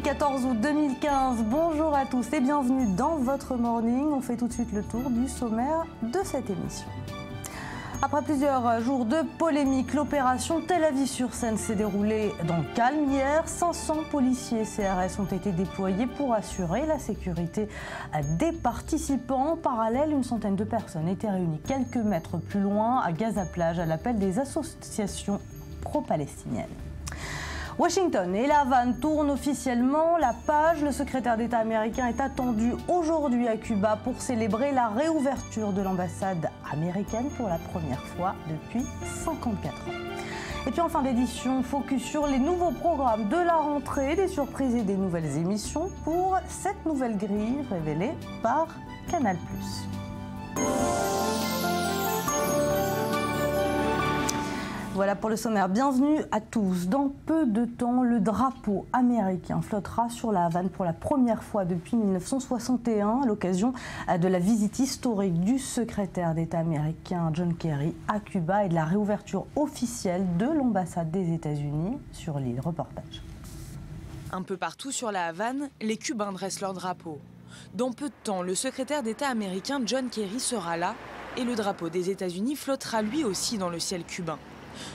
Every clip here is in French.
14 août 2015, bonjour à tous et bienvenue dans votre morning. On fait tout de suite le tour du sommaire de cette émission. Après plusieurs jours de polémique, l'opération Tel Aviv-sur-Seine s'est déroulée dans le calme hier. 500 policiers et CRS ont été déployés pour assurer la sécurité des participants. En parallèle, une centaine de personnes étaient réunies quelques mètres plus loin à Gaza-Plage à l'appel des associations pro-palestiniennes. Washington et La Havane tournent officiellement la page. Le secrétaire d'État américain est attendu aujourd'hui à Cuba pour célébrer la réouverture de l'ambassade américaine pour la première fois depuis 54 ans. Et puis en fin d'édition, focus sur les nouveaux programmes de la rentrée, des surprises et des nouvelles émissions pour cette nouvelle grille révélée par Canal+. Voilà pour le sommaire. Bienvenue à tous. Dans peu de temps, le drapeau américain flottera sur la Havane pour la première fois depuis 1961 à l'occasion de la visite historique du secrétaire d'État américain John Kerry à Cuba et de la réouverture officielle de l'ambassade des États-Unis sur l'île. Reportage. Un peu partout sur la Havane, les Cubains dressent leur drapeau. Dans peu de temps, le secrétaire d'État américain John Kerry sera là et le drapeau des États-Unis flottera lui aussi dans le ciel cubain.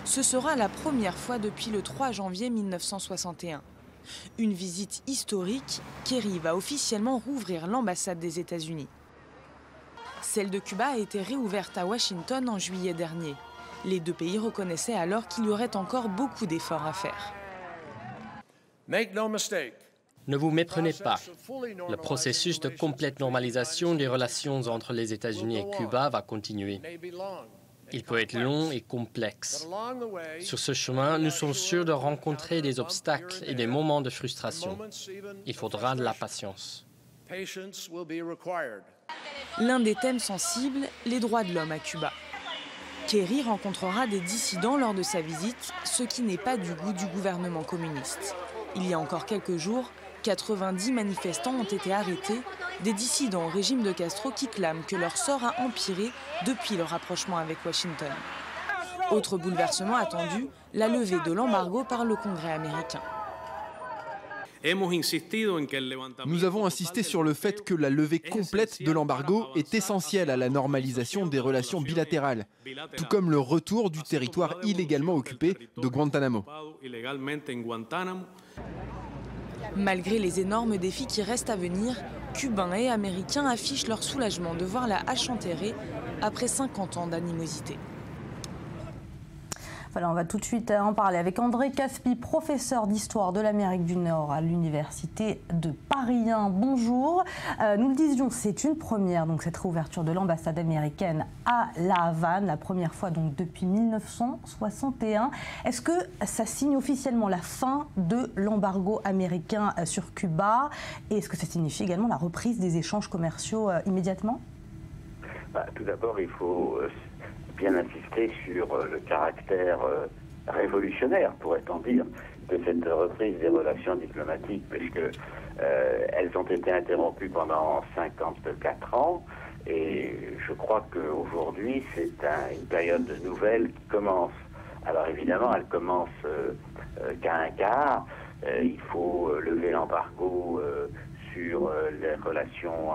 Ce sera la première fois depuis le 3 janvier 1961. Une visite historique, Kerry va officiellement rouvrir l'ambassade des États-Unis. Celle de Cuba a été réouverte à Washington en juillet dernier. Les deux pays reconnaissaient alors qu'il y aurait encore beaucoup d'efforts à faire. Ne vous méprenez pas. Le processus de complète normalisation des relations entre les États-Unis et Cuba va continuer. Il peut être long et complexe. Sur ce chemin, nous sommes sûrs de rencontrer des obstacles et des moments de frustration. Il faudra de la patience. L'un des thèmes sensibles, les droits de l'homme à Cuba. Kerry rencontrera des dissidents lors de sa visite, ce qui n'est pas du goût du gouvernement communiste. Il y a encore quelques jours, 90 manifestants ont été arrêtés, des dissidents au régime de Castro qui clament que leur sort a empiré depuis le rapprochement avec Washington. Autre bouleversement attendu, la levée de l'embargo par le Congrès américain. Nous avons insisté sur le fait que la levée complète de l'embargo est essentielle à la normalisation des relations bilatérales, tout comme le retour du territoire illégalement occupé de Guantanamo. Malgré les énormes défis qui restent à venir, Cubains et Américains affichent leur soulagement de voir la hache enterrée après 50 ans d'animosité. Voilà, on va tout de suite en parler avec André Caspi, professeur d'histoire de l'Amérique du Nord à l'Université de Paris 1. Bonjour. Nous le disions, c'est une première, donc cette réouverture de l'ambassade américaine à La Havane, la première fois donc depuis 1961. Est-ce que ça signe officiellement la fin de l'embargo américain sur Cuba? Et est-ce que ça signifie également la reprise des échanges commerciaux immédiatement? Tout d'abord, il faut bien insister sur le caractère révolutionnaire, pourrait-on dire, de cette reprise des relations diplomatiques, puisque elles ont été interrompues pendant 54 ans, et je crois qu'aujourd'hui, c'est une période nouvelle qui commence. Alors évidemment, elle commence qu'à un quart. Il faut lever l'embargo sur les relations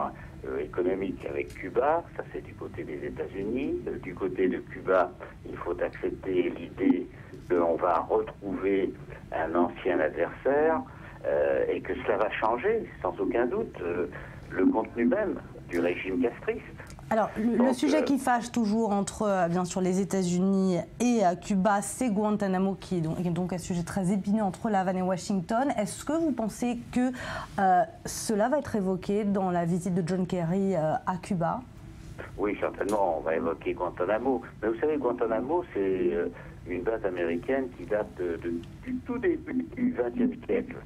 économique avec Cuba, ça c'est du côté des États-Unis. Du côté de Cuba, il faut accepter l'idée qu'on va retrouver un ancien adversaire et que cela va changer, sans aucun doute, le contenu même du régime castriste. Alors, le sujet qui fâche toujours entre, bien sûr, les États-Unis et Cuba, c'est Guantanamo, qui est donc un sujet très épineux entre La Havane et Washington. Est-ce que vous pensez que cela va être évoqué dans la visite de John Kerry à Cuba? Oui, certainement, on va évoquer Guantanamo. Mais vous savez, Guantanamo, c'est une base américaine qui date du tout début du XXe siècle.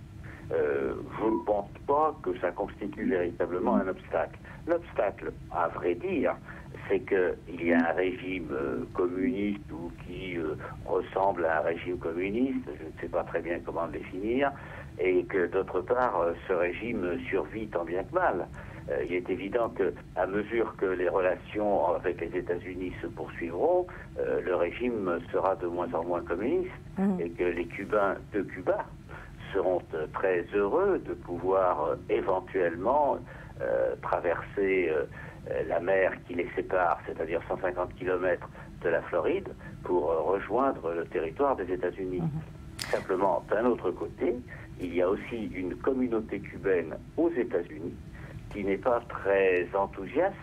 Je ne pense pas que ça constitue véritablement un obstacle. L'obstacle, à vrai dire, c'est qu'il y a un régime communiste ou qui ressemble à un régime communiste, je ne sais pas très bien comment le définir, et que d'autre part, ce régime survit tant bien que mal. Il est évident qu'à mesure que les relations avec les États-Unis se poursuivront, le régime sera de moins en moins communiste et que les Cubains de Cuba seront très heureux de pouvoir éventuellement traverser la mer qui les sépare, c'est-à-dire 150 km de la Floride, pour rejoindre le territoire des États-Unis. Simplement, d'un autre côté, il y a aussi une communauté cubaine aux États-Unis qui n'est pas très enthousiaste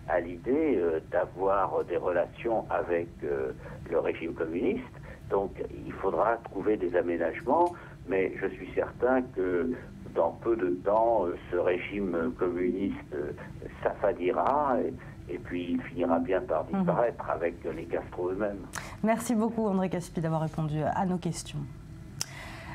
à l'idée d'avoir des relations avec le régime communiste. Donc il faudra trouver des aménagements, mais je suis certain que dans peu de temps, ce régime communiste s'affadira et puis il finira bien par disparaître avec les Castro eux-mêmes. Merci beaucoup André Caspi d'avoir répondu à nos questions.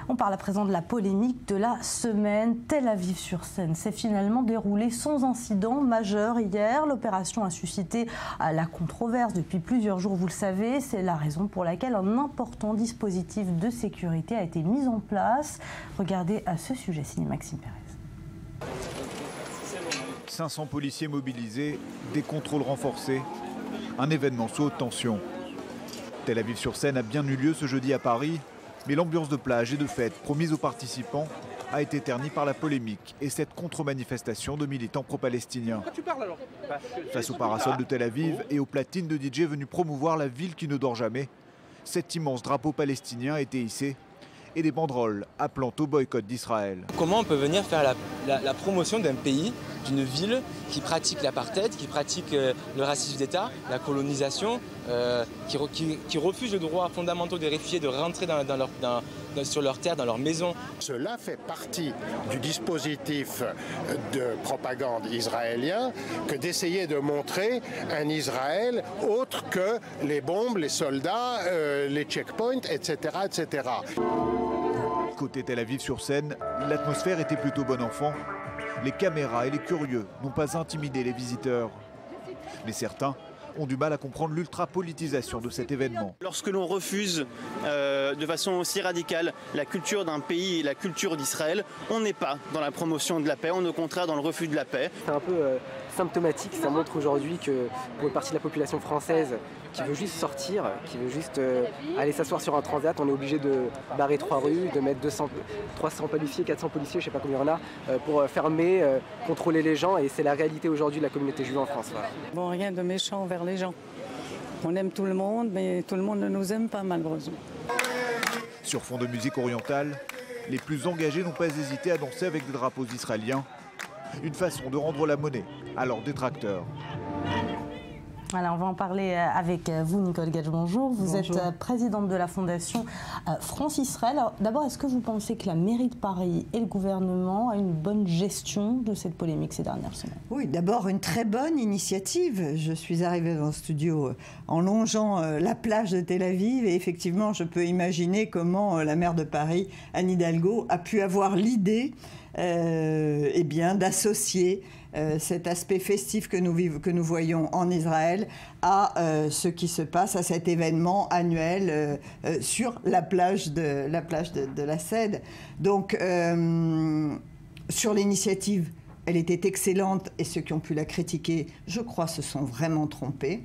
On parle à présent de la polémique de la semaine. Tel Aviv sur Seine s'est finalement déroulée sans incident majeur hier. L'opération a suscité la controverse depuis plusieurs jours, vous le savez. C'est la raison pour laquelle un important dispositif de sécurité a été mis en place. Regardez à ce sujet, signé Maxime Pérez. 500 policiers mobilisés, des contrôles renforcés, un événement sous haute tension. Tel Aviv sur Seine a bien eu lieu ce jeudi à Paris. Mais l'ambiance de plage et de fête promise aux participants a été ternie par la polémique et cette contre-manifestation de militants pro-palestiniens. Face au parasol de Tel Aviv et aux platines de DJ venus promouvoir la ville qui ne dort jamais, cet immense drapeau palestinien a été hissé et des banderoles appelant au boycott d'Israël. Comment on peut venir faire la promotion d'un pays, d'une ville qui pratique l'apartheid, qui pratique le racisme d'État, la colonisation, qui refuse le droit fondamental des réfugiés de rentrer sur leur terre, dans leur maison. Cela fait partie du dispositif de propagande israélien que d'essayer de montrer un Israël autre que les bombes, les soldats, les checkpoints, etc., etc. Côté Tel Aviv sur Seine, l'atmosphère était plutôt bon enfant. Les caméras et les curieux n'ont pas intimidé les visiteurs. Mais certains ont du mal à comprendre l'ultra-politisation de cet événement. Lorsque l'on refuse de façon aussi radicale la culture d'un pays et la culture d'Israël, on n'est pas dans la promotion de la paix, on est au contraire dans le refus de la paix. C'est un peu symptomatique, ça montre aujourd'hui que pour une partie de la population française qui veut juste sortir, qui veut juste aller s'asseoir sur un transat, on est obligé de barrer 3 rues, de mettre 300 policiers, 400 policiers, je ne sais pas combien il y en a, pour fermer, contrôler les gens, et c'est la réalité aujourd'hui de la communauté juive en France. Voilà. Bon, rien de méchant envers les gens. On aime tout le monde, mais tout le monde ne nous aime pas malheureusement. Sur fond de musique orientale, les plus engagés n'ont pas hésité à danser avec des drapeaux israéliens. Une façon de rendre la monnaie à leurs détracteurs. Alors, on va en parler avec vous, Nicole Gage. Bonjour. Vous êtes présidente de la Fondation France-Israël. D'abord, est-ce que vous pensez que la mairie de Paris et le gouvernement ont une bonne gestion de cette polémique ces dernières semaines? Oui, d'abord, une très bonne initiative. Je suis arrivée dans le studio en longeant la plage de Tel Aviv et effectivement, je peux imaginer comment la maire de Paris, Anne Hidalgo, a pu avoir l'idée eh bien, d'associer cet aspect festif que nous voyons en Israël à ce qui se passe, à cet événement annuel sur la plage de la Seine. Donc, sur l'initiative, elle était excellente et ceux qui ont pu la critiquer, je crois, se sont vraiment trompés.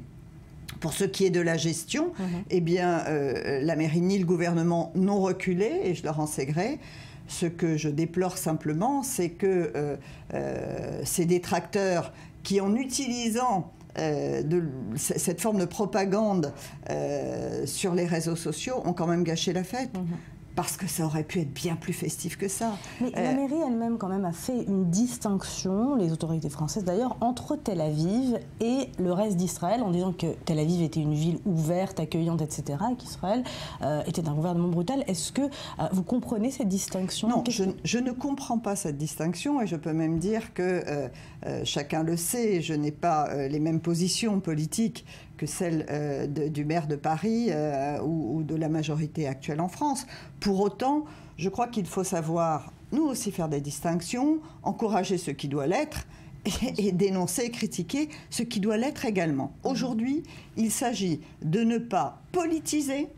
Pour ce qui est de la gestion, eh bien, la mairie ni le gouvernement n'ont reculé et je leur en sais gré. Ce que je déplore simplement, c'est que ces détracteurs qui, en utilisant cette forme de propagande sur les réseaux sociaux, ont quand même gâché la fête. Parce que ça aurait pu être bien plus festif que ça. Mais la mairie elle-même quand même a fait une distinction, les autorités françaises d'ailleurs, entre Tel Aviv et le reste d'Israël, en disant que Tel Aviv était une ville ouverte, accueillante, etc., et qu'Israël était un gouvernement brutal. Est-ce que vous comprenez cette distinction? Non, je ne comprends pas cette distinction et je peux même dire que chacun le sait, je n'ai pas les mêmes positions politiques que celle du maire de Paris ou de la majorité actuelle en France. Pour autant, je crois qu'il faut savoir, nous aussi, faire des distinctions, encourager ce qui doit l'être et dénoncer, critiquer ce qui doit l'être également. Aujourd'hui, il s'agit de ne pas politiser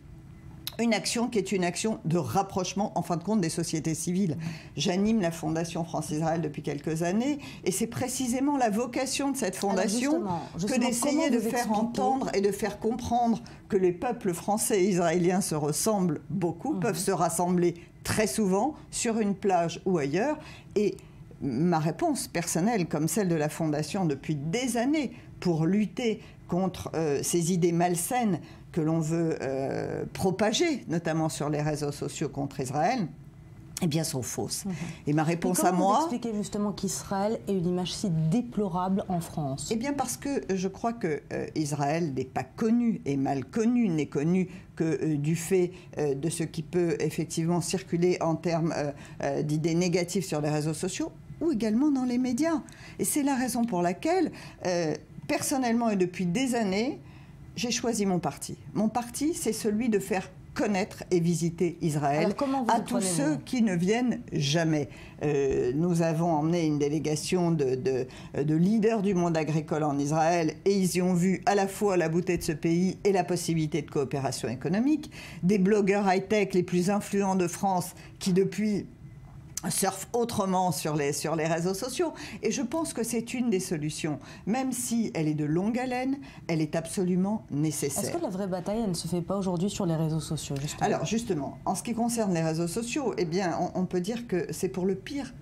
une action qui est une action de rapprochement, en fin de compte, des sociétés civiles. J'anime la Fondation France-Israël depuis quelques années, et c'est précisément la vocation de cette fondation que d'essayer de faire entendre et de faire comprendre que les peuples français et israéliens se ressemblent beaucoup, peuvent se rassembler très souvent sur une plage ou ailleurs. Et ma réponse personnelle, comme celle de la Fondation depuis des années, pour lutter contre ces idées malsaines que l'on veut propager, notamment sur les réseaux sociaux contre Israël, eh bien, sont fausses. Et ma réponse à moi... Comment vous expliquez justement qu'Israël ait une image si déplorable en France? Eh bien, parce que je crois que Israël n'est pas connu et mal connu, n'est connu que du fait de ce qui peut effectivement circuler en termes d'idées négatives sur les réseaux sociaux ou également dans les médias. Et c'est la raison pour laquelle, personnellement et depuis des années, j'ai choisi mon parti. Mon parti, c'est celui de faire connaître et visiter Israël à tous ceux qui ne viennent jamais. Nous avons emmené une délégation de leaders du monde agricole en Israël et ils y ont vu à la fois la beauté de ce pays et la possibilité de coopération économique. Des blogueurs high-tech les plus influents de France qui depuis surfent autrement sur les réseaux sociaux. Et je pense que c'est une des solutions. Même si elle est de longue haleine, elle est absolument nécessaire. Est-ce que la vraie bataille, elle ne se fait pas aujourd'hui sur les réseaux sociaux, justement? Alors, justement, en ce qui concerne les réseaux sociaux, eh bien, on peut dire que c'est pour le pire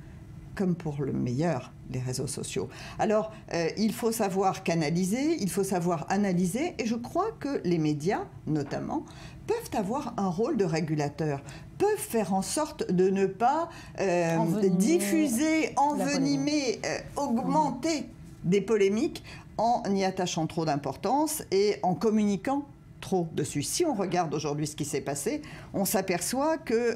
comme pour le meilleur, les réseaux sociaux. Alors, il faut savoir canaliser, il faut savoir analyser, et je crois que les médias, notamment, peuvent avoir un rôle de régulateur, peuvent faire en sorte de ne pas diffuser, envenimer, augmenter des polémiques en y attachant trop d'importance et en communiquant trop dessus. Si on regarde aujourd'hui ce qui s'est passé, on s'aperçoit que,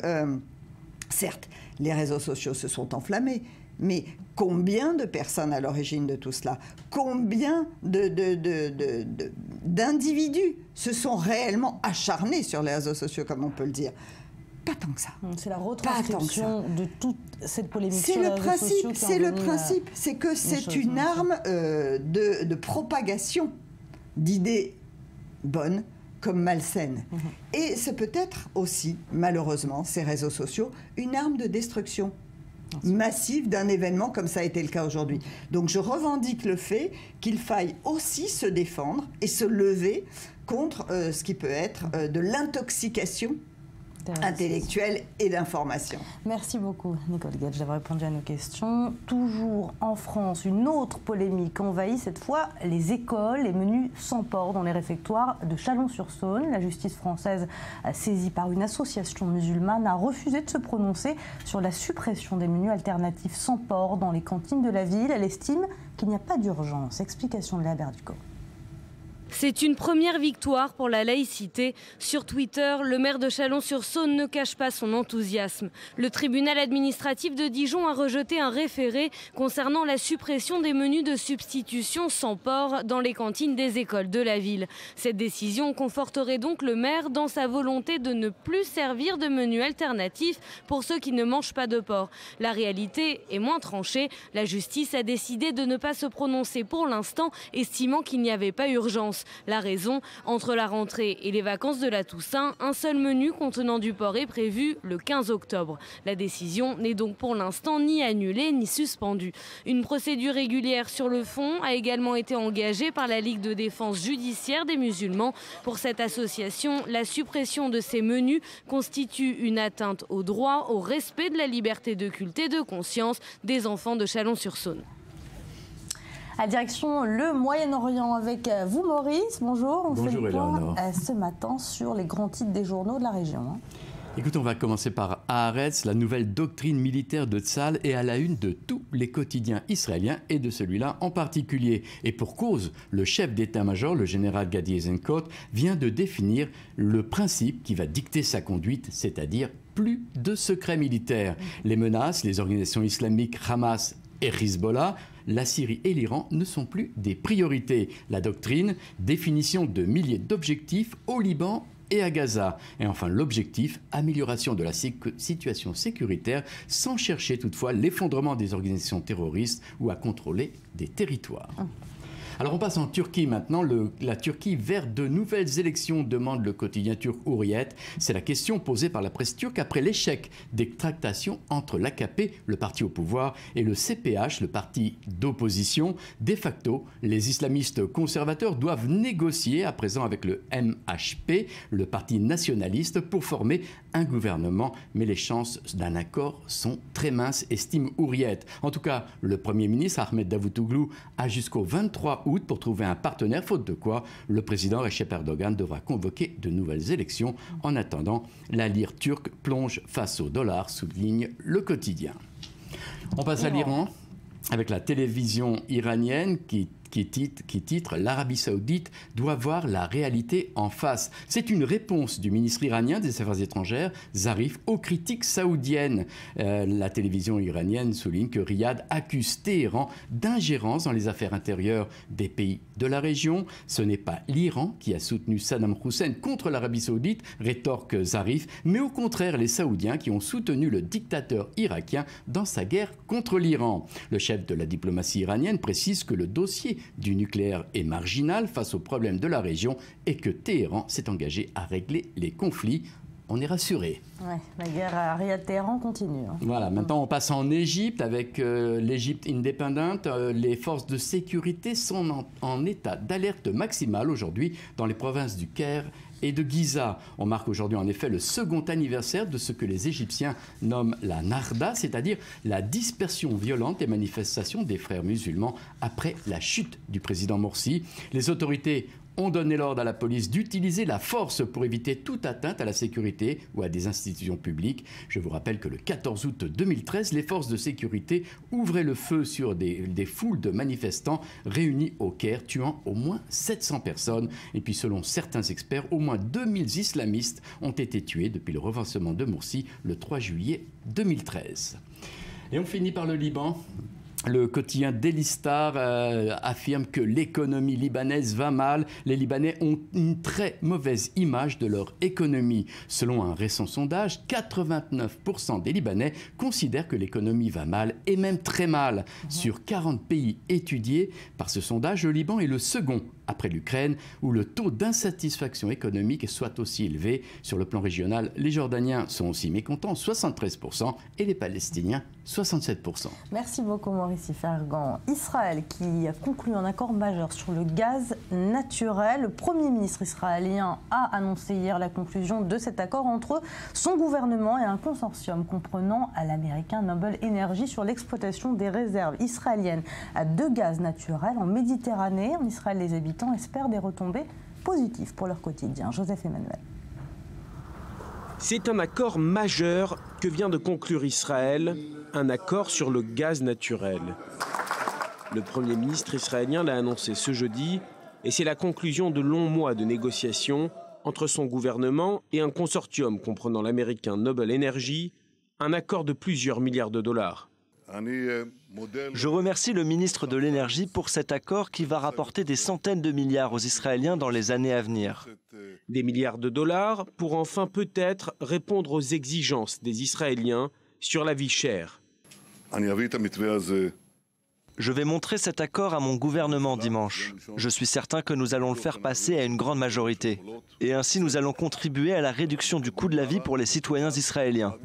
certes, les réseaux sociaux se sont enflammés, mais combien de personnes à l'origine de tout cela? Combien d'individus se sont réellement acharnés sur les réseaux sociaux, comme on peut le dire? Pas tant que ça. C'est la retranscription de toute cette polémique. C'est le principe, c'est le principe. C'est que c'est une arme de propagation d'idées bonnes comme malsaines. Et c'est peut-être aussi, malheureusement, ces réseaux sociaux, une arme de destruction massive d'un événement comme ça a été le cas aujourd'hui. Donc je revendique le fait qu'il faille aussi se défendre et se lever contre ce qui peut être de l'intoxication intellectuelle et d'information. Merci beaucoup, Nicole Gage, d'avoir répondu à nos questions. Toujours en France, une autre polémique envahit cette fois les écoles, les menus sans porc dans les réfectoires de Chalon-sur-Saône. La justice française, saisie par une association musulmane, a refusé de se prononcer sur la suppression des menus alternatifs sans porc dans les cantines de la ville. Elle estime qu'il n'y a pas d'urgence. Explication de Léa Berducot. C'est une première victoire pour la laïcité. Sur Twitter, le maire de Chalon-sur-Saône ne cache pas son enthousiasme. Le tribunal administratif de Dijon a rejeté un référé concernant la suppression des menus de substitution sans porc dans les cantines des écoles de la ville. Cette décision conforterait donc le maire dans sa volonté de ne plus servir de menus alternatifs pour ceux qui ne mangent pas de porc. La réalité est moins tranchée. La justice a décidé de ne pas se prononcer pour l'instant, estimant qu'il n'y avait pas urgence. La raison, entre la rentrée et les vacances de la Toussaint, un seul menu contenant du porc est prévu le 15 octobre. La décision n'est donc pour l'instant ni annulée ni suspendue. Une procédure régulière sur le fond a également été engagée par la Ligue de défense judiciaire des musulmans. Pour cette association, la suppression de ces menus constitue une atteinte au droit, au respect de la liberté de culte et de conscience des enfants de Chalon-sur-Saône. À direction le Moyen-Orient avec vous, Maurice. Bonjour. On fait le point ce matin sur les grands titres des journaux de la région. Écoute, on va commencer par Haaretz, la nouvelle doctrine militaire de Tzahal est à la une de tous les quotidiens israéliens et de celui-là en particulier. Et pour cause, le chef d'état-major, le général Gadi Eisenkot, vient de définir le principe qui va dicter sa conduite, c'est-à-dire plus de secrets militaires. Les menaces, les organisations islamiques Hamas et Hezbollah, la Syrie et l'Iran ne sont plus des priorités. La doctrine, définition de milliers d'objectifs au Liban et à Gaza. Et enfin, l'objectif, amélioration de la situation sécuritaire sans chercher toutefois l'effondrement des organisations terroristes ou à contrôler des territoires. Alors on passe en Turquie maintenant. La Turquie vers de nouvelles élections, demande le quotidien turc Hurriyet. C'est la question posée par la presse turque après l'échec des tractations entre l'AKP, le parti au pouvoir, et le CPH, le parti d'opposition. De facto, les islamistes conservateurs doivent négocier à présent avec le MHP, le parti nationaliste, pour former un gouvernement, mais les chances d'un accord sont très minces, estime Hurriyet. En tout cas, le Premier ministre Ahmed Davutoglu a jusqu'au 23 août pour trouver un partenaire, faute de quoi le président Recep Erdogan devra convoquer de nouvelles élections. En attendant, la lire turque plonge face au dollar, souligne le quotidien. On passe à l'Iran avec la télévision iranienne qui titre « L'Arabie saoudite doit voir la réalité en face ». C'est une réponse du ministre iranien des Affaires étrangères, Zarif, aux critiques saoudiennes. La télévision iranienne souligne que Riyad accuse Téhéran d'ingérence dans les affaires intérieures des pays de la région. Ce n'est pas l'Iran qui a soutenu Saddam Hussein contre l'Arabie saoudite, rétorque Zarif, mais au contraire les Saoudiens qui ont soutenu le dictateur irakien dans sa guerre contre l'Iran. Le chef de la diplomatie iranienne précise que le dossier du nucléaire est marginal face aux problèmes de la région et que Téhéran s'est engagé à régler les conflits. On est rassuré. Ouais, la guerre à Riyad-Téhéran continue. Voilà, maintenant on passe en Égypte avec l'Égypte indépendante. Les forces de sécurité sont en état d'alerte maximale aujourd'hui dans les provinces du Caire et de Giza. On marque aujourd'hui en effet le second anniversaire de ce que les Égyptiens nomment la Narda, c'est-à-dire la dispersion violente des manifestations des frères musulmans après la chute du président Morsi. Les autorités ont donné l'ordre à la police d'utiliser la force pour éviter toute atteinte à la sécurité ou à des institutions publiques. Je vous rappelle que le 14 août 2013, les forces de sécurité ouvraient le feu sur des foules de manifestants réunis au Caire, tuant au moins 700 personnes. Et puis selon certains experts, au moins 2000 islamistes ont été tués depuis le renversement de Morsi le 3 juillet 2013. Et on finit par le Liban. Le quotidien Daily Star affirme que l'économie libanaise va mal. Les Libanais ont une très mauvaise image de leur économie. Selon un récent sondage, 89% des Libanais considèrent que l'économie va mal et même très mal. Sur 40 pays étudiés par ce sondage, le Liban est le second après l'Ukraine, où le taux d'insatisfaction économique soit aussi élevé. Sur le plan régional, les Jordaniens sont aussi mécontents, 73%, et les Palestiniens, 67%. Merci beaucoup Maurice Fergan. Israël qui a conclu un accord majeur sur le gaz naturel. Le Premier ministre israélien a annoncé hier la conclusion de cet accord entre son gouvernement et un consortium comprenant l'américain Noble Energy sur l'exploitation des réserves israéliennes de gaz naturel en Méditerranée. En Israël, les habitants espèrent des retombées positives pour leur quotidien. Joseph Emmanuel. C'est un accord majeur que vient de conclure Israël, un accord sur le gaz naturel. Le Premier ministre israélien l'a annoncé ce jeudi et c'est la conclusion de longs mois de négociations entre son gouvernement et un consortium comprenant l'américain Noble Energy, un accord de plusieurs milliards de dollars. Je remercie le ministre de l'Énergie pour cet accord qui va rapporter des centaines de milliards aux Israéliens dans les années à venir. Des milliards de dollars pour enfin peut-être répondre aux exigences des Israéliens sur la vie chère. Je vais montrer cet accord à mon gouvernement dimanche. Je suis certain que nous allons le faire passer à une grande majorité. Et ainsi nous allons contribuer à la réduction du coût de la vie pour les citoyens israéliens.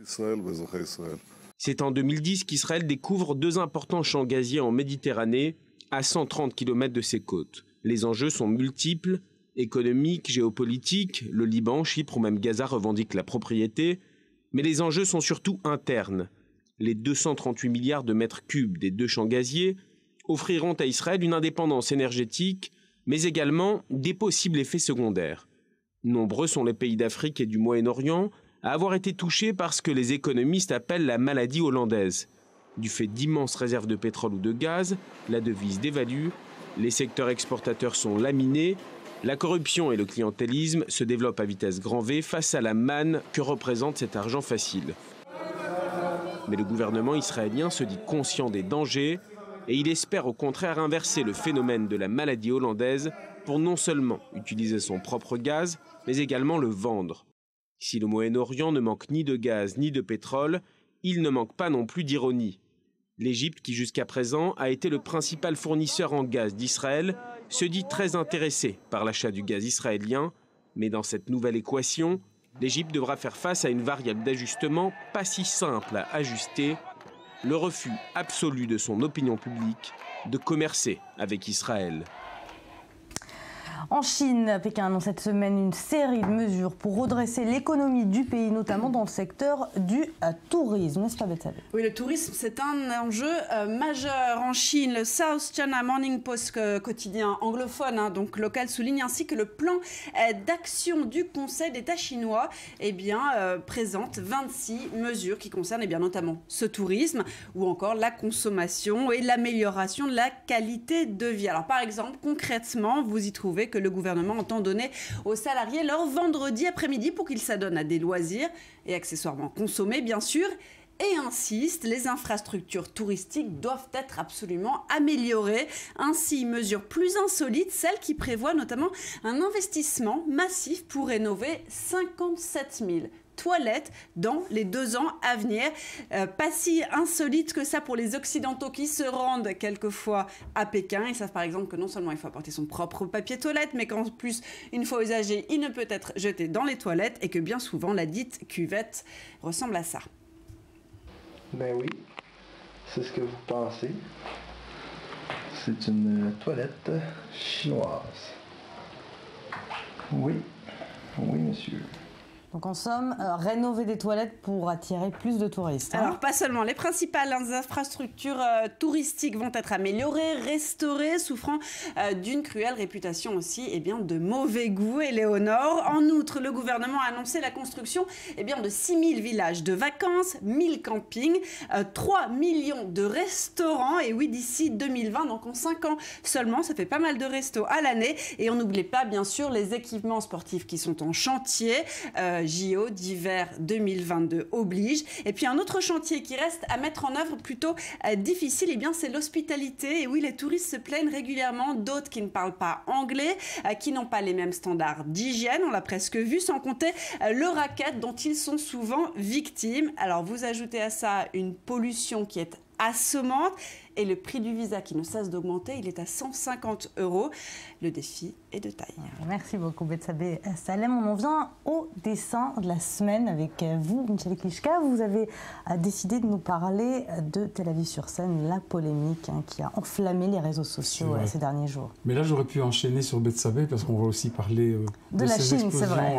C'est en 2010 qu'Israël découvre deux importants champs gaziers en Méditerranée, à 130 km de ses côtes. Les enjeux sont multiples, économiques, géopolitiques, le Liban, Chypre ou même Gaza revendiquent la propriété, mais les enjeux sont surtout internes. Les 238 milliards de mètres cubes des deux champs gaziers offriront à Israël une indépendance énergétique, mais également des possibles effets secondaires. Nombreux sont les pays d'Afrique et du Moyen-Orient à avoir été touchés par ce que les économistes appellent la maladie hollandaise. Du fait d'immenses réserves de pétrole ou de gaz, la devise dévalue, les secteurs exportateurs sont laminés, la corruption et le clientélisme se développent à vitesse grand V face à la manne que représente cet argent facile. Mais le gouvernement israélien se dit conscient des dangers et il espère au contraire inverser le phénomène de la maladie hollandaise pour non seulement utiliser son propre gaz, mais également le vendre. Si le Moyen-Orient ne manque ni de gaz ni de pétrole, il ne manque pas non plus d'ironie. L'Égypte, qui jusqu'à présent a été le principal fournisseur en gaz d'Israël, se dit très intéressée par l'achat du gaz israélien, mais dans cette nouvelle équation, l'Égypte devra faire face à une variable d'ajustement pas si simple à ajuster, le refus absolu de son opinion publique de commercer avec Israël. En Chine, Pékin annonce cette semaine une série de mesures pour redresser l'économie du pays, notamment dans le secteur du tourisme. N'est-ce pas, Betsabe? Oui, le tourisme, c'est un enjeu majeur en Chine. Le South China Morning Post, quotidien anglophone, donc local, souligne ainsi que le plan d'action du Conseil d'État chinois présente 26 mesures qui concernent notamment ce tourisme ou encore la consommation et l'amélioration de la qualité de vie. Alors par exemple, concrètement, vous y trouvez que le gouvernement entend donner aux salariés leur vendredi après-midi pour qu'ils s'adonnent à des loisirs et accessoirement consommer, bien sûr, et insiste, les infrastructures touristiques doivent être absolument améliorées. Ainsi, mesure plus insolite, celle qui prévoit notamment un investissement massif pour rénover 57 000 toilettes dans les 2 ans à venir. Pas si insolite que ça pour les Occidentaux qui se rendent quelquefois à Pékin. Ils savent par exemple que non seulement il faut apporter son propre papier toilette, mais qu'en plus, une fois usagé, il ne peut être jeté dans les toilettes et que bien souvent, la dite cuvette ressemble à ça. Ben oui, c'est ce que vous pensez. C'est une toilette chinoise. Oui, oui monsieur. Donc en somme, rénover des toilettes pour attirer plus de touristes. Alors pas seulement, les principales infrastructures touristiques vont être améliorées, restaurées, souffrant d'une cruelle réputation aussi de mauvais goût, Éléonore. En outre, le gouvernement a annoncé la construction de 6 000 villages de vacances, 1000 campings, 3 millions de restaurants, et oui, d'ici 2020, donc en 5 ans seulement, ça fait pas mal de restos à l'année. Et on n'oublie pas bien sûr les équipements sportifs qui sont en chantier. JO d'hiver 2022 oblige. Et puis un autre chantier qui reste à mettre en œuvre plutôt difficile, c'est l'hospitalité. Et oui, les touristes se plaignent régulièrement d'autres qui ne parlent pas anglais, qui n'ont pas les mêmes standards d'hygiène, on l'a presque vu, sans compter le racket dont ils sont souvent victimes. Alors vous ajoutez à ça une pollution qui est assommante et le prix du visa qui ne cesse d'augmenter, il est à 150 €. Le défi est de taille. Merci beaucoup Betsabe Salem. On en vient au dessin de la semaine avec vous, Michel Klitschka. Vous avez décidé de nous parler de Tel Aviv sur Seine, la polémique qui a enflammé les réseaux sociaux ces derniers jours. Mais là, j'aurais pu enchaîner sur Betsabe parce qu'on va aussi parler de la ces Chine, c'est vrai.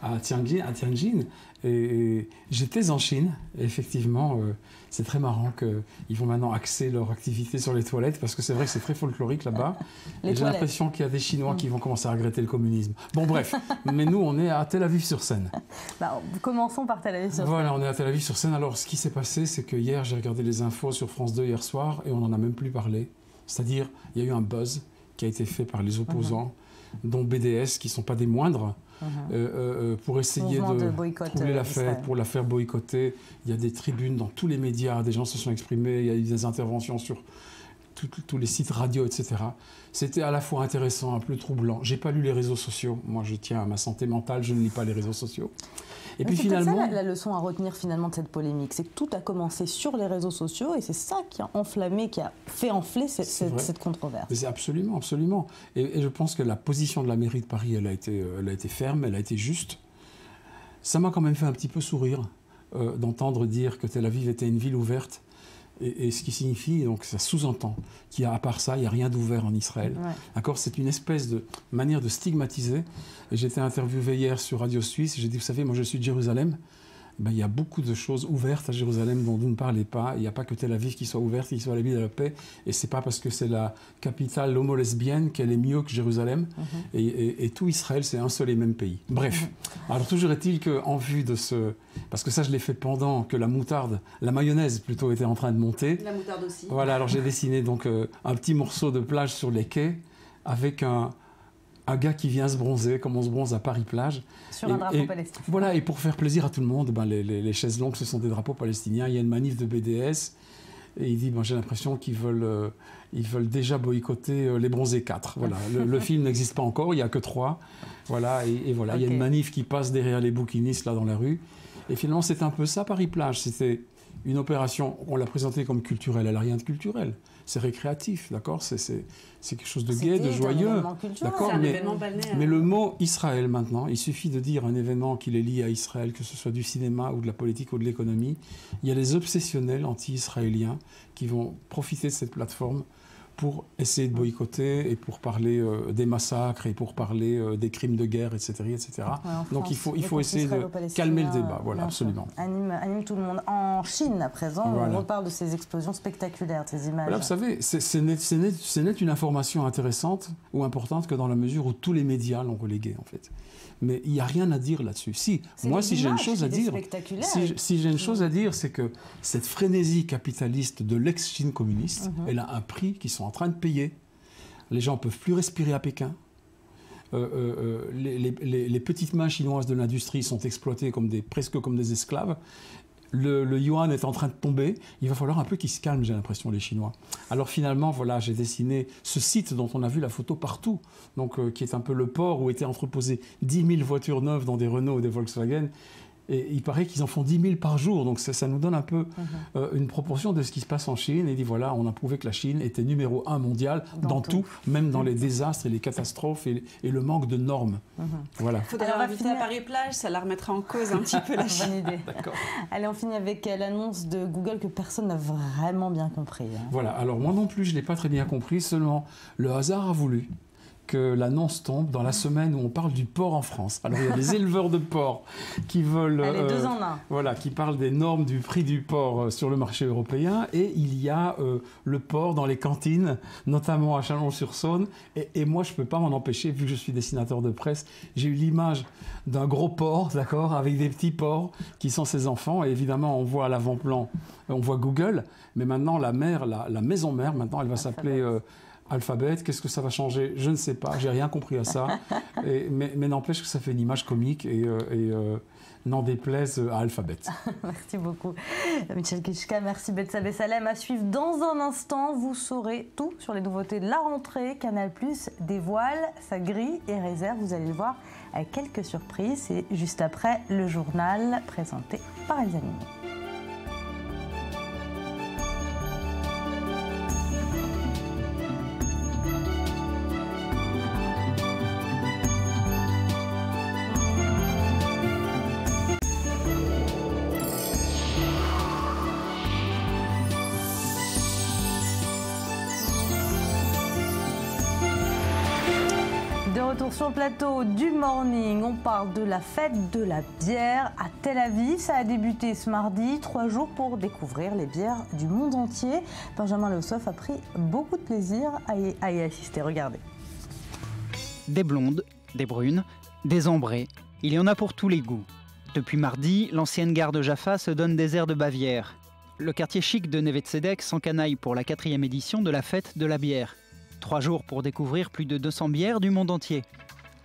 à Tianjin. Et j'étais en Chine, et effectivement, c'est très marrant qu'ils vont maintenant axer leur activité sur les toilettes, parce que c'est vrai que c'est très folklorique là-bas. Et j'ai l'impression qu'il y a des Chinois qui vont commencer à regretter le communisme. Bon, bref, mais nous, on est à Tel Aviv sur Seine. Commençons par Tel Aviv sur Seine. Voilà, on est à Tel Aviv sur Seine. Alors, ce qui s'est passé, c'est que hier, j'ai regardé les infos sur France 2 hier soir, et on n'en a même plus parlé. C'est-à-dire, il y a eu un buzz qui a été fait par les opposants, dont BDS, qui ne sont pas des moindres, pour essayer de troubler la fête, pour la faire boycotter. Il y a des tribunes dans tous les médias, des gens se sont exprimés, il y a eu des interventions sur tous les sites radio, etc. C'était à la fois intéressant, un peu troublant. J'ai pas lu les réseaux sociaux. Moi, je tiens à ma santé mentale, je ne lis pas les réseaux sociaux. Et puis finalement, ça la leçon à retenir finalement de cette polémique, c'est que tout a commencé sur les réseaux sociaux et c'est ça qui a enflammé, qui a fait enfler cette controverse. C'est absolument, absolument. Et je pense que la position de la mairie de Paris, elle a été ferme, elle a été juste. Ça m'a quand même fait un petit peu sourire d'entendre dire que Tel Aviv était une ville ouverte. Et ce qui signifie, donc ça sous-entend qu'il y a, à part ça, il n'y a rien d'ouvert en Israël. Ouais. D'accord, c'est une espèce de manière de stigmatiser. Et j'étais interviewé hier sur Radio Suisse, et j'ai dit, vous savez, moi je suis de Jérusalem. Ben, il y a beaucoup de choses ouvertes à Jérusalem dont vous ne parlez pas. Il n'y a pas que Tel Aviv qui soit ouverte, qui soit la ville de la paix. Et ce n'est pas parce que c'est la capitale homo-lesbienne qu'elle est mieux que Jérusalem. Et tout Israël, c'est un seul et même pays. Bref. Alors toujours est-il qu'en vue de ce... Parce que ça, je l'ai fait pendant que la mayonnaise plutôt, était en train de monter. La moutarde aussi. Voilà, alors j'ai dessiné donc un petit morceau de plage sur les quais avec un gars qui vient se bronzer, comme on se bronze à Paris-Plage. Sur un drapeau palestinien. Voilà, et pour faire plaisir à tout le monde, les chaises longues, ce sont des drapeaux palestiniens. Il y a une manif de BDS, et il dit, j'ai l'impression qu'ils veulent déjà boycotter les Bronzés 4. Voilà, le film n'existe pas encore, il n'y a que 3. Voilà, et voilà, il y a une manif qui passe derrière les bouquinistes, là, dans la rue. Et finalement, c'est un peu ça, Paris-Plage. C'était une opération, on l'a présentée comme culturelle, elle n'a rien de culturel. C'est récréatif, d'accord, c'est quelque chose de gai, de joyeux. D'accord, mais le mot Israël maintenant, il suffit de dire un événement qui est lié à Israël, que ce soit du cinéma ou de la politique ou de l'économie. Il y a les obsessionnels anti-israéliens qui vont profiter de cette plateforme pour essayer de boycotter et pour parler des massacres et pour parler des crimes de guerre, etc. etc. Ouais, Donc il faut essayer de calmer le débat, voilà, absolument. Anime tout le monde. En Chine, à présent, voilà. On reparle de ces explosions spectaculaires, de ces images. Voilà, vous savez, ce n'est une information intéressante ou importante que dans la mesure où tous les médias l'ont reléguée, en fait. Mais il n'y a rien à dire là-dessus. Si j'ai une chose à dire, si j'ai une chose à dire, c'est que cette frénésie capitaliste de l'ex-Chine communiste, elle a un prix qu'ils sont en train de payer. Les gens ne peuvent plus respirer à Pékin. Les petites mains chinoises de l'industrie sont exploitées presque comme des esclaves. Le yuan est en train de tomber, il va falloir un peu qu'ils se calment, j'ai l'impression, les Chinois. Alors finalement, voilà, j'ai dessiné ce site dont on a vu la photo partout, donc, qui est un peu le port où étaient entreposées 10 000 voitures neuves dans des Renault ou des Volkswagen. Et il paraît qu'ils en font 10 000 par jour, donc ça nous donne un peu une proportion de ce qui se passe en Chine. Et dit voilà, on a prouvé que la Chine était numéro 1 mondial dans tout, même dans les désastres et les catastrophes et le manque de normes. Voilà. Il faudrait l'inviter à Paris-Plage, ça la remettra en cause un petit peu la Chine. Bonne idée. Allez, on finit avec l'annonce de Google que personne n'a vraiment bien compris. Voilà, alors moi non plus, je ne l'ai pas très bien compris, seulement le hasard a voulu que l'annonce tombe dans la semaine où on parle du porc en France. Alors il y a des éleveurs de porc qui veulent... Allez, 2 en 1. Voilà, qui parlent des normes du prix du porc sur le marché européen. Et il y a le porc dans les cantines, notamment à Chalon-sur-Saône. Et moi, je ne peux pas m'en empêcher, vu que je suis dessinateur de presse. J'ai eu l'image d'un gros porc, d'accord, avec des petits porcs qui sont ses enfants. Et évidemment, on voit à l'avant-plan, on voit Google. Mais maintenant, la maison mère, maintenant, elle va s'appeler... Alphabet, qu'est-ce que ça va changer? Je ne sais pas, j'ai rien compris à ça. Mais n'empêche que ça fait une image comique et n'en déplaise à Alphabet. Merci beaucoup, Michel Kichka. Merci Betsabe Salem. À suivre dans un instant, vous saurez tout sur les nouveautés de la rentrée. Canal+ dévoile sa grille et réserve, vous allez le voir, quelques surprises. C'est juste après le journal présenté par Elsa Nini. Sur le plateau du Morning, on parle de la fête de la bière à Tel Aviv. Ça a débuté ce mardi, 3 jours pour découvrir les bières du monde entier. Benjamin Leossoff a pris beaucoup de plaisir à y assister. Regardez. Des blondes, des brunes, des ambrées, il y en a pour tous les goûts. Depuis mardi, l'ancienne gare de Jaffa se donne des airs de Bavière. Le quartier chic de Neve Tzedek s'encanaille pour la 4e édition de la fête de la bière. 3 jours pour découvrir plus de 200 bières du monde entier.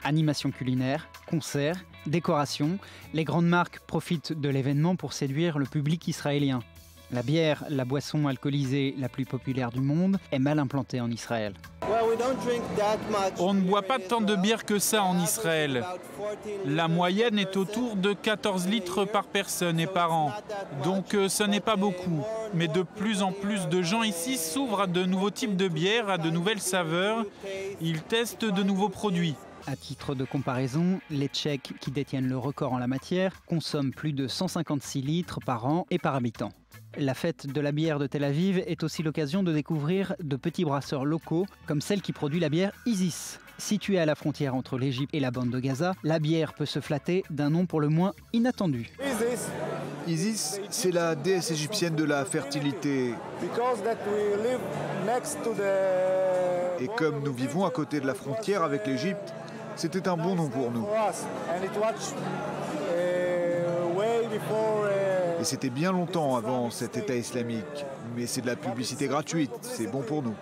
Animation culinaire, concerts, décorations, les grandes marques profitent de l'événement pour séduire le public israélien. La bière, la boisson alcoolisée la plus populaire du monde, est mal implantée en Israël. On ne boit pas tant de bière que ça en Israël. La moyenne est autour de 14 litres par personne et par an. Donc ça n'est pas beaucoup. Mais de plus en plus de gens ici s'ouvrent à de nouveaux types de bières, à de nouvelles saveurs. Ils testent de nouveaux produits. À titre de comparaison, les Tchèques, qui détiennent le record en la matière, consomment plus de 156 litres par an et par habitant. La fête de la bière de Tel Aviv est aussi l'occasion de découvrir de petits brasseurs locaux, comme celle qui produit la bière Isis. Située à la frontière entre l'Égypte et la bande de Gaza, la bière peut se flatter d'un nom pour le moins inattendu. Isis, c'est la déesse égyptienne de la fertilité. Et comme nous vivons à côté de la frontière avec l'Égypte, c'était un bon nom pour nous. Et c'était bien longtemps avant cet État islamique. Mais c'est de la publicité gratuite, c'est bon pour nous.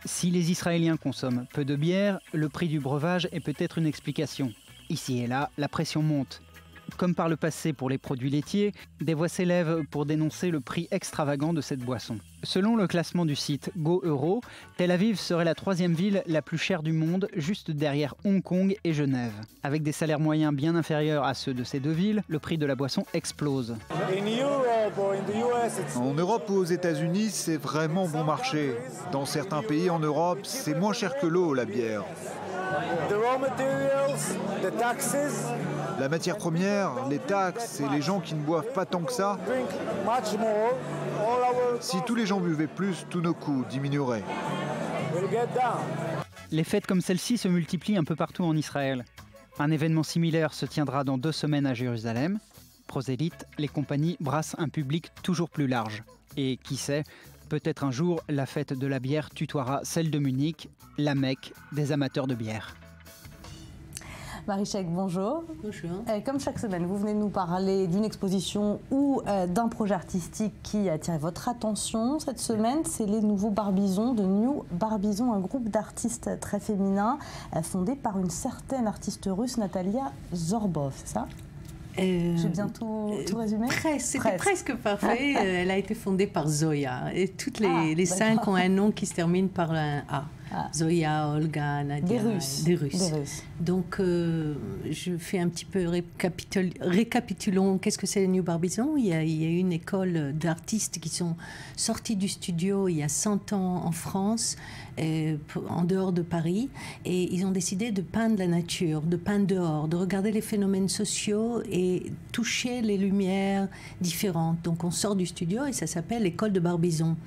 Si les Israéliens consomment peu de bière, le prix du breuvage est peut-être une explication. Ici et là, la pression monte. Comme par le passé pour les produits laitiers, des voix s'élèvent pour dénoncer le prix extravagant de cette boisson. Selon le classement du site GoEuro, Tel Aviv serait la 3e ville la plus chère du monde, juste derrière Hong Kong et Genève. Avec des salaires moyens bien inférieurs à ceux de ces 2 villes, le prix de la boisson explose. En Europe ou aux États-Unis, c'est vraiment bon marché. Dans certains pays en Europe, c'est moins cher que l'eau, la bière. La matière première, les taxes et les gens qui ne boivent pas tant que ça. Si tous les gens buvaient plus, tous nos coûts diminueraient. Les fêtes comme celle-ci se multiplient un peu partout en Israël. Un événement similaire se tiendra dans 2 semaines à Jérusalem. Prosélyte, les compagnies brassent un public toujours plus large. Et qui sait, peut-être un jour, la fête de la bière tutoiera celle de Munich, la Mecque des amateurs de bière. Marie Chek, bonjour. Bonjour. Comme chaque semaine, vous venez nous parler d'une exposition ou d'un projet artistique qui a attiré votre attention. Cette semaine, c'est les nouveaux Barbizons de New Barbizon, un groupe d'artistes très féminins fondé par une certaine artiste russe, Natalia Zorbov, c'est ça? J'ai bien tout résumé? C'était presque parfait. Elle a été fondée par Zoya. Et toutes les 5 ont un nom qui se termine par un A. Zoya, Olga, Nadia. Des Russes. Donc, je fais un petit peu récapitulons. Qu'est-ce que c'est le New Barbizon? Il y a une école d'artistes qui sont sortis du studio il y a 100 ans en France, en dehors de Paris. Et ils ont décidé de peindre la nature, de peindre dehors, de regarder les phénomènes sociaux et toucher les lumières différentes. Donc, on sort du studio et ça s'appelle l'école de Barbizon.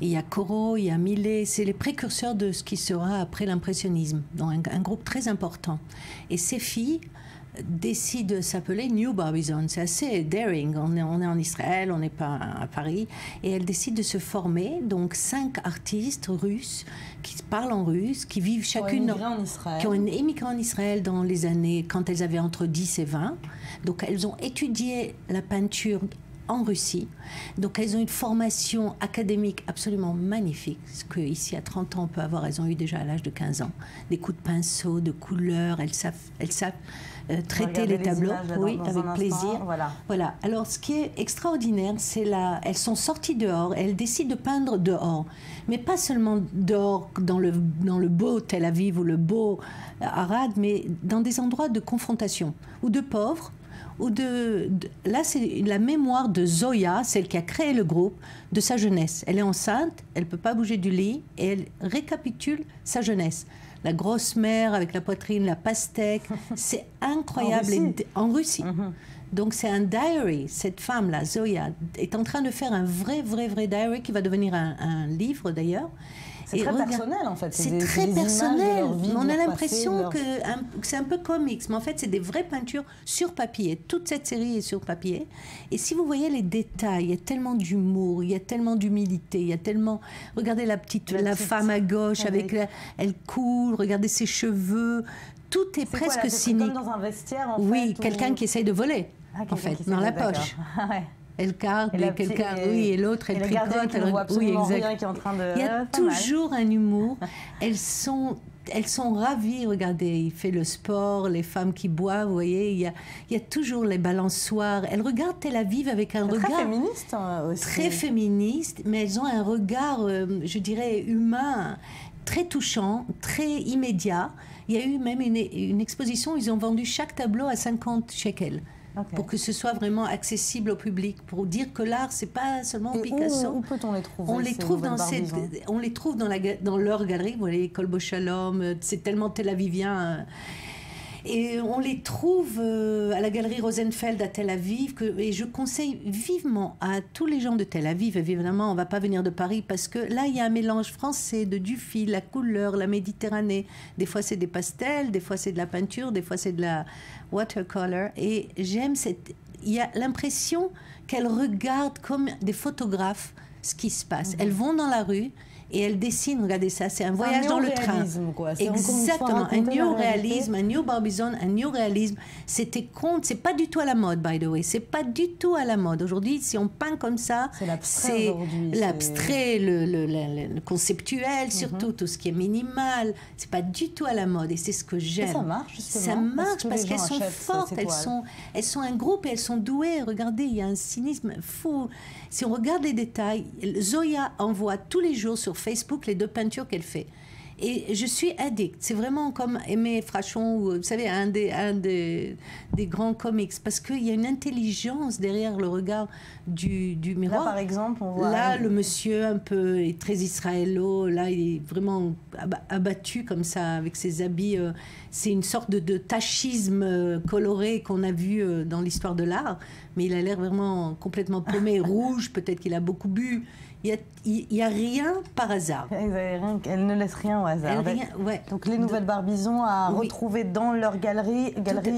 Il y a Corot, il y a Millet. C'est les précurseurs de ce qui sera après l'impressionnisme, donc un groupe très important. Et ces filles décident de s'appeler New Barbizon. C'est assez daring. On est en Israël, on n'est pas à Paris. Et elles décident de se former. Donc 5 artistes russes qui parlent en russe, qui vivent chacune... Qui ont émigré en Israël dans les années quand elles avaient entre 10 et 20. Donc elles ont étudié la peinture en Russie. Donc elles ont une formation académique absolument magnifique, ce qu'ici à 30 ans on peut avoir, elles ont eu déjà à l'âge de 15 ans. Des coups de pinceau, de couleurs, elles savent traiter les tableaux, oui, avec plaisir. Voilà. Alors ce qui est extraordinaire, c'est elles sont sorties dehors, elles décident de peindre dehors. Mais pas seulement dehors dans le beau Tel Aviv ou le beau Arad, mais dans des endroits de confrontation, ou de pauvres, là, c'est la mémoire de Zoya, celle qui a créé le groupe, de sa jeunesse. Elle est enceinte, elle ne peut pas bouger du lit, et elle récapitule sa jeunesse. La grosse mère avec la poitrine, la pastèque, c'est incroyable. En Russie. Donc c'est un diary. Cette femme-là, Zoya, est en train de faire un vrai diary qui va devenir un livre d'ailleurs. C'est très personnel en fait. C'est très personnel. On a l'impression que c'est un peu comics, mais en fait c'est des vraies peintures sur papier. Toute cette série est sur papier. Et si vous voyez les détails, il y a tellement d'humour, il y a tellement d'humilité, il y a tellement... Regardez la femme à gauche, elle coule, regardez ses cheveux. Tout est presque cynique. C'est comme dans un vestiaire en fait. Oui, quelqu'un qui essaye de voler, en fait, dans la poche. Elle garde, et l'autre, elle tricote. Oui, exact. Il y a toujours un humour. Elles sont ravies. Regardez, il fait le sport, les femmes qui boivent, vous voyez, il y a toujours les balançoires. Elles regardent Tel Aviv avec un regard... Très féministe aussi. Très féministe, mais elles ont un regard, je dirais, humain, très touchant, très immédiat. Il y a eu même une exposition, ils ont vendu chaque tableau à 50 shekels. Pour que ce soit vraiment accessible au public, pour dire que l'art, c'est pas seulement Picasso. Où peut-on les trouver? On les trouve dans leur galerie. Vous voyez, Kolbo Shalom, c'est tellement tel avivien. Et on les trouve à la galerie Rosenfeld à Tel Aviv. Et je conseille vivement à tous les gens de Tel Aviv, évidemment, on ne va pas venir de Paris, parce que là, il y a un mélange français de du fil, la couleur, la Méditerranée. Des fois, c'est des pastels, des fois, c'est de la peinture, des fois, c'est de la watercolor. Et j'aime il y a l'impression qu'elles regardent comme des photographes ce qui se passe. Elles vont dans la rue et elles dessinent, regardez ça, c'est un voyage dans le train. Exactement, un néo-réalisme, un New Barbizon, un néo-réalisme. C'est pas du tout à la mode, by the way, c'est pas du tout à la mode. Aujourd'hui, si on peint comme ça, c'est l'abstrait, le conceptuel, surtout tout ce qui est minimal, c'est pas du tout à la mode et c'est ce que j'aime. Et ça marche, justement. Ça marche parce qu'elles sont fortes, elles sont un groupe et elles sont douées. Regardez, il y a un cynisme fou. Si on regarde les détails, Zoya envoie tous les jours sur Facebook les 2 peintures qu'elle fait. Et je suis addict. C'est vraiment comme Aimé Frachon, vous savez, un des grands comics. Parce qu'il y a une intelligence derrière le regard du miroir. Là, par exemple, on voit... Là, le monsieur un peu est très israélo. Là, il est vraiment abattu comme ça, avec ses habits. C'est une sorte de tachisme coloré qu'on a vu dans l'histoire de l'art. Mais il a l'air vraiment complètement paumé, rouge. Peut-être qu'il a beaucoup bu. Il n'y a rien par hasard. Elle ne laisse rien au hasard. Donc les nouvelles Barbizon à retrouver dans leur galerie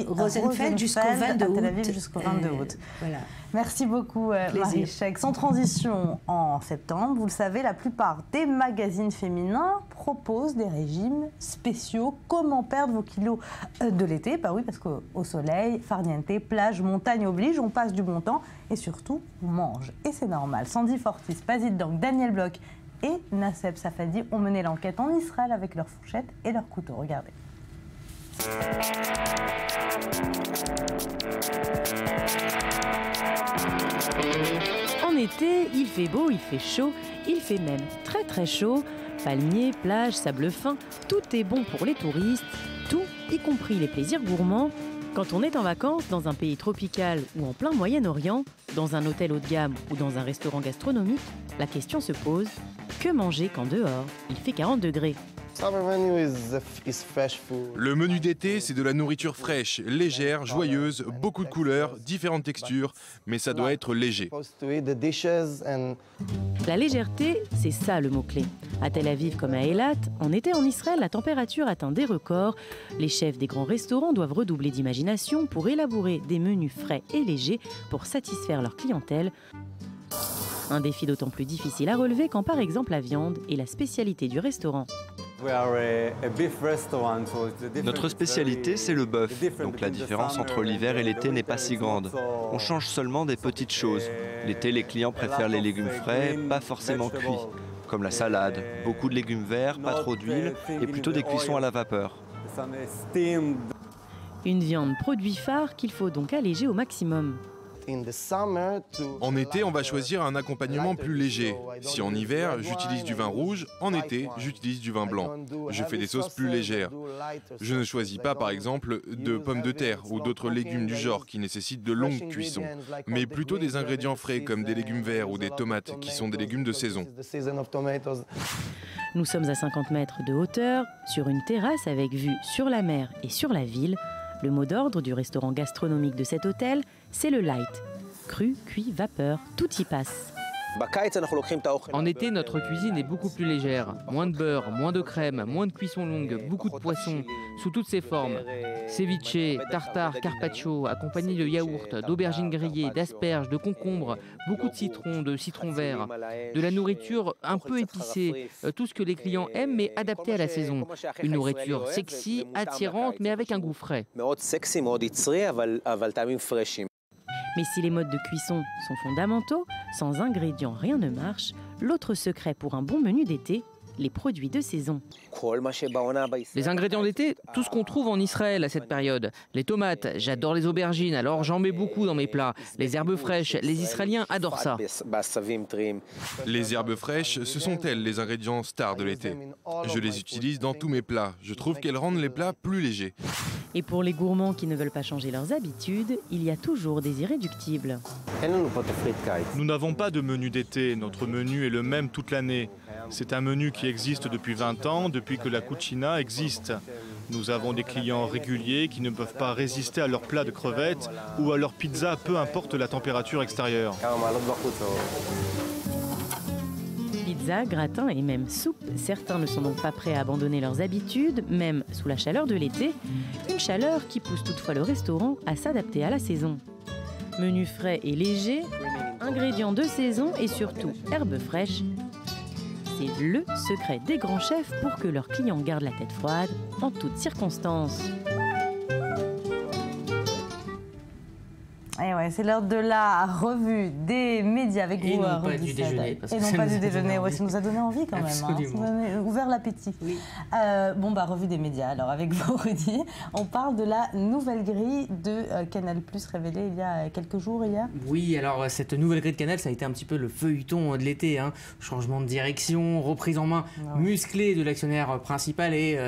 Rosenfeld jusqu'au 22 août. Tel Aviv jusqu'au 22 août. Voilà. Merci beaucoup Marie Chek. Sans transition, en septembre, vous le savez, la plupart des magazines féminins proposent des régimes spéciaux. Comment perdre vos kilos de l'été? Bah oui, parce qu'au soleil, farniente, plage, montagne oblige, on passe du bon temps et surtout, on mange. Et c'est normal. Sandy Fortis, Pazit Dank, Daniel Bloch et Nasseb Safadi ont mené l'enquête en Israël avec leurs fourchettes et leurs couteaux. Regardez. En été, il fait beau, il fait chaud, il fait même très très chaud. Palmiers, plages, sable fin, tout est bon pour les touristes, tout, y compris les plaisirs gourmands. Quand on est en vacances dans un pays tropical ou en plein Moyen-Orient, dans un hôtel haut de gamme ou dans un restaurant gastronomique, la question se pose, que manger quand dehors il fait 40 degrés? Le menu d'été, c'est de la nourriture fraîche, légère, joyeuse, beaucoup de couleurs, différentes textures, mais ça doit être léger. La légèreté, c'est ça le mot-clé. À Tel Aviv comme à Eilat, en été en Israël, la température atteint des records. Les chefs des grands restaurants doivent redoubler d'imagination pour élaborer des menus frais et légers pour satisfaire leur clientèle. Un défi d'autant plus difficile à relever quand par exemple la viande est la spécialité du restaurant. Notre spécialité, c'est le bœuf, donc la différence entre l'hiver et l'été n'est pas si grande. On change seulement des petites choses. L'été, les clients préfèrent les légumes frais, pas forcément cuits, comme la salade, beaucoup de légumes verts, pas trop d'huile, et plutôt des cuissons à la vapeur. Une viande produit phare qu'il faut donc alléger au maximum. En été, on va choisir un accompagnement plus léger. Si en hiver, j'utilise du vin rouge, en été, j'utilise du vin blanc. Je fais des sauces plus légères. Je ne choisis pas, par exemple, de pommes de terre ou d'autres légumes du genre qui nécessitent de longues cuissons, mais plutôt des ingrédients frais comme des légumes verts ou des tomates qui sont des légumes de saison. Nous sommes à 50 mètres de hauteur, sur une terrasse avec vue sur la mer et sur la ville. Le mot d'ordre du restaurant gastronomique de cet hôtel, c'est le light. Cru, cuit, vapeur, tout y passe. En été, notre cuisine est beaucoup plus légère. Moins de beurre, moins de crème, moins de cuisson longue, beaucoup de poissons, sous toutes ses formes. Ceviche, tartare, carpaccio, accompagné de yaourt, d'aubergines grillées, d'asperges, de concombres, beaucoup de citron vert. De la nourriture un peu épicée, tout ce que les clients aiment mais adapté à la saison. Une nourriture sexy, attirante mais avec un goût frais. Mais si les modes de cuisson sont fondamentaux, sans ingrédients rien ne marche. L'autre secret pour un bon menu d'été, les produits de saison. Les ingrédients d'été, tout ce qu'on trouve en Israël à cette période. Les tomates, j'adore les aubergines, alors j'en mets beaucoup dans mes plats. Les herbes fraîches, les Israéliens adorent ça. Les herbes fraîches, ce sont elles les ingrédients stars de l'été. Je les utilise dans tous mes plats. Je trouve qu'elles rendent les plats plus légers. Et pour les gourmands qui ne veulent pas changer leurs habitudes, il y a toujours des irréductibles. Nous n'avons pas de menu d'été, notre menu est le même toute l'année. C'est un menu qui existe depuis 20 ans, depuis que la cucina existe. Nous avons des clients réguliers qui ne peuvent pas résister à leur plat de crevettes ou à leur pizza, peu importe la température extérieure. Pizza, gratin et même soupe, certains ne sont donc pas prêts à abandonner leurs habitudes, même sous la chaleur de l'été. Une chaleur qui pousse toutefois le restaurant à s'adapter à la saison. Menu frais et léger, ingrédients de saison et surtout herbes fraîches. C'est le secret des grands chefs pour que leurs clients gardent la tête froide en toutes circonstances. Et ouais, c'est l'heure de la revue des médias avec et vous. Non pas du déjeuner. Et non pas du déjeuner, ouais, ça nous a donné envie quand même. Hein, ça nous a ouvert l'appétit. Oui. Revue des médias. Alors avec vous, Rudy, on parle de la nouvelle grille de Canal+, révélée il y a quelques jours hier. Oui, alors cette nouvelle grille de Canal, ça a été un petit peu le feuilleton de l'été. Hein. Changement de direction, reprise en main musclée de l'actionnaire principal et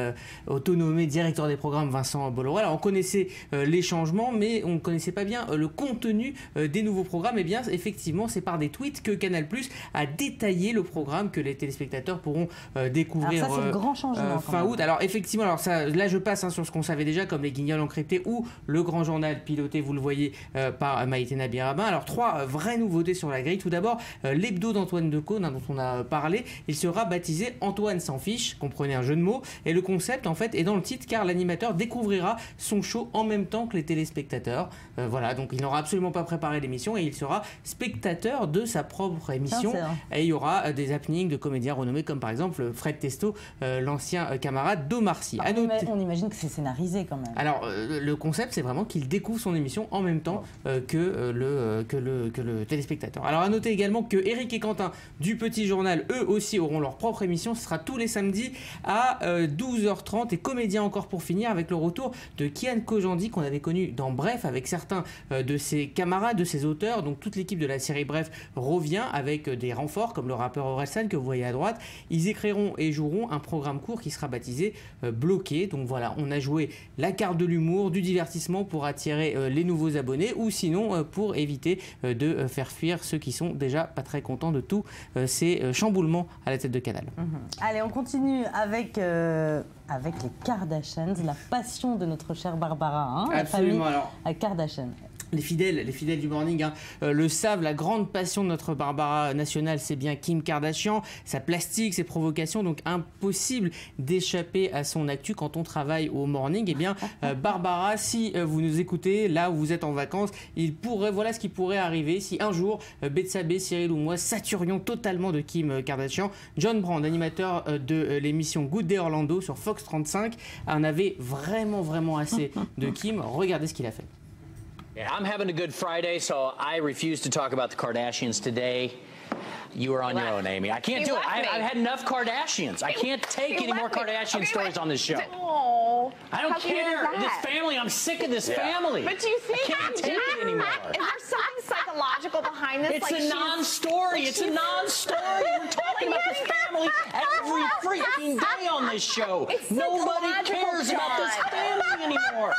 autonomé directeur des programmes Vincent Bolloré. Alors on connaissait les changements, mais on ne connaissait pas bien le contenu des nouveaux programmes. Et bien effectivement, c'est par des tweets que Canal+ a détaillé le programme que les téléspectateurs pourront découvrir alors ça, c'est le grand changement, fin août. Alors effectivement, là je passe sur ce qu'on savait déjà, comme les Guignols encryptés ou le Grand Journal piloté, vous le voyez, par Maïté Nabir-Rabin. Alors 3 vraies nouveautés sur la grille. Tout d'abord, l'hebdo d'Antoine Decaune, dont on a parlé, il sera baptisé Antoine s'en fiche, comprenez un jeu de mots, et le concept en fait est dans le titre, car l'animateur découvrira son show en même temps que les téléspectateurs. Voilà, donc il n'aura absolument pas préparé l'émission et il sera spectateur de sa propre émission. Et il y aura des happenings de comédiens renommés comme par exemple Fred Testo, l'ancien camarade d'Omar Sy. On imagine que c'est scénarisé quand même. Alors le concept, c'est vraiment qu'il découvre son émission en même temps que le téléspectateur. Alors à noter également que Eric et Quentin du Petit Journal, eux aussi auront leur propre émission. Ce sera tous les samedis à 12h30, et comédien encore pour finir, avec le retour de Kian Kojandi, qu'on avait connu dans Bref, avec certains de ses camarades, de ses auteurs. Donc toute l'équipe de la série Bref revient avec des renforts comme le rappeur Orelsan que vous voyez à droite. Ils écriront et joueront un programme court qui sera baptisé Bloqué. Donc voilà, on a joué la carte de l'humour, du divertissement pour attirer les nouveaux abonnés, ou sinon pour éviter de faire fuir ceux qui sont déjà pas très contents de tous ces chamboulements à la tête de Canal. Allez, on continue avec les Kardashians, la passion de notre chère Barbara, la famille Kardashian. Les fidèles du morning le savent, la grande passion de notre Barbara nationale, c'est bien Kim Kardashian, sa plastique, ses provocations, donc impossible d'échapper à son actu quand on travaille au morning. Et bien Barbara, si vous nous écoutez là où vous êtes en vacances, voilà ce qui pourrait arriver si un jour Betsabé, Cyril ou moi saturions totalement de Kim Kardashian. John Brand, animateur de l'émission Good Day Orlando sur Fox 35, en avait vraiment assez de Kim. Regardez ce qu'il a fait. Yeah, I'm having a good Friday, so I refuse to talk about the Kardashians today. You are on your own, Amy. I can't do it. I've had enough Kardashians. I can't take any more Kardashian stories on this show. Oh, I don't care. This family, I'm sick of this family. But do you think I can't take it anymore. Is there something psychological behind this? It's a non-story. It's a non-story. We're talking about this family every freaking day on this show. Nobody cares about this family anymore.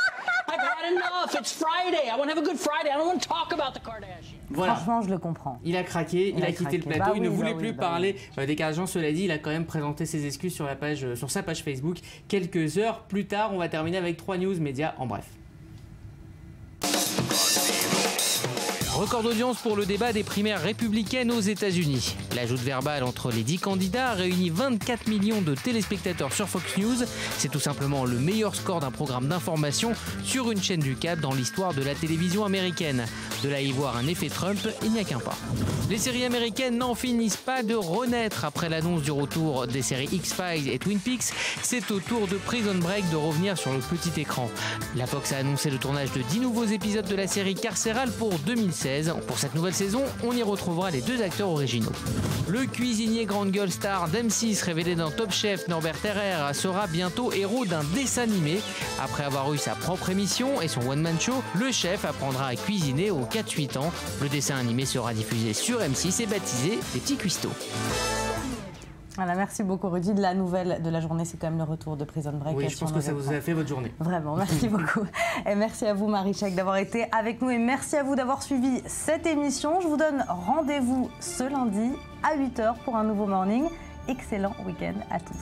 I've had enough. It's Friday. I want to have a good Friday. I don't want to talk about the Kardashians. Voilà. Franchement, je le comprends. Il a craqué, il a quitté le plateau, il ne voulait plus parler des Kardashians. Cela dit, il a quand même présenté ses excuses sur sa page Facebook. Quelques heures plus tard, on va terminer avec 3 news médias en bref. Record d'audience pour le débat des primaires républicaines aux États-Unis. La joute verbale entre les 10 candidats a réuni 24 millions de téléspectateurs sur Fox News. C'est tout simplement le meilleur score d'un programme d'information sur une chaîne du câble dans l'histoire de la télévision américaine. De là à y voir un effet Trump, il n'y a qu'un pas. Les séries américaines n'en finissent pas de renaître après l'annonce du retour des séries X-Files et Twin Peaks. C'est au tour de Prison Break de revenir sur le petit écran. La Fox a annoncé le tournage de 10 nouveaux épisodes de la série carcérale pour 2016. Pour cette nouvelle saison, on y retrouvera les 2 acteurs originaux. Le cuisinier grande gueule star d'M6, révélé dans Top Chef, Norbert Terrer, sera bientôt héros d'un dessin animé. Après avoir eu sa propre émission et son one-man show, le chef apprendra à cuisiner aux 4-8 ans. Le dessin animé sera diffusé sur M6 et baptisé Les Petits Cuistots. Voilà, merci beaucoup Rudy. La nouvelle de la journée, c'est quand même le retour de Prison Break. Oui, je pense que ça vous a fait votre journée. Vraiment, merci beaucoup. Et merci à vous Marie-Chèque d'avoir été avec nous et merci à vous d'avoir suivi cette émission. Je vous donne rendez-vous ce lundi à 8h pour un nouveau morning. Excellent week-end à tous.